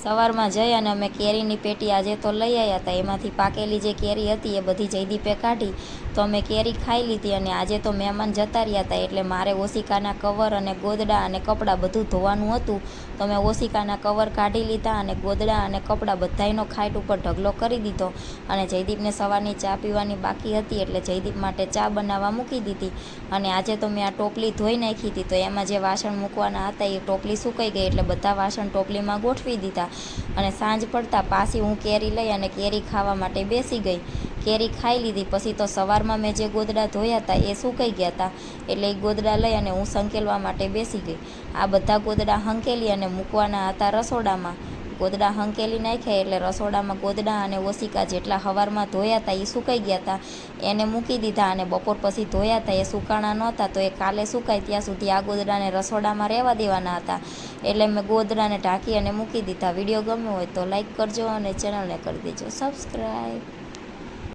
સવારમાં જઈ અને અમે કેરીની પેટી આજે તો લઈ આવ્યા હતા, એમાંથી પાકેલી જે કેરી હતી એ બધી જયદીપે કાઢી, તો અમે કેરી ખાઈ લીધી. અને આજે તો મહેમાન જતા રહ્યા હતા એટલે મારે ઓશિકાના કવર અને ગોદડા અને કપડાં બધું ધોવાનું હતું. તો મેં ઓશિકાના કવર કાઢી લીધા અને ગોદડા અને કપડાં બધાયનો ખાટ ઉપર ઢગલો કરી દીધો. અને જયદીપને સવારની ચા પીવાની બાકી હતી એટલે જયદીપ માટે ચા બનાવવા મૂકી દીધી. અને આજે તો મેં આ ટોપલી ધોઈ નાખી હતી, તો એમાં જે વાસણ મૂકવાના હતા એ ટોપલી સુકાઈ ગઈ એટલે બધા વાસણ ટોપલીમાં ગોઠવી દીધા. અને સાંજ પડતા પાછી હું કેરી લઈ અને કેરી ખાવા માટે બેસી ગઈ. કેરી ખાઈ લીધી. પછી તો સવારમાં મેં જે ગોદડા ધોયા હતા એ સુકાઈ ગયા હતા એટલે એ ગોદડા લઈ અને હું સંકેલવા માટે બેસી ગઈ. આ બધા ગોદડા હંકેલી અને મૂકવાના હતા રસોડામાં. ગોદડા હંકેલી નાખ્યા એટલે રસોડામાં ગોદડા અને ઓશિકા જેટલા સવારમાં ધોયા હતા એ સુકાઈ ગયા હતા, એને મૂકી દીધા. અને બપોર પછી ધોયા હતા એ સુકાણા નહોતા, તો એ કાલે સુકાય ત્યાં સુધી આ ગોદડાને રસોડામાં રહેવા દેવાના હતા એટલે મેં ગોદડાને ઢાંકી અને મૂકી દીધા. વિડીયો ગમ્યો હોય તો લાઈક કરજો અને ચેનલને કરી દેજો સબસ્ક્રાઈબ.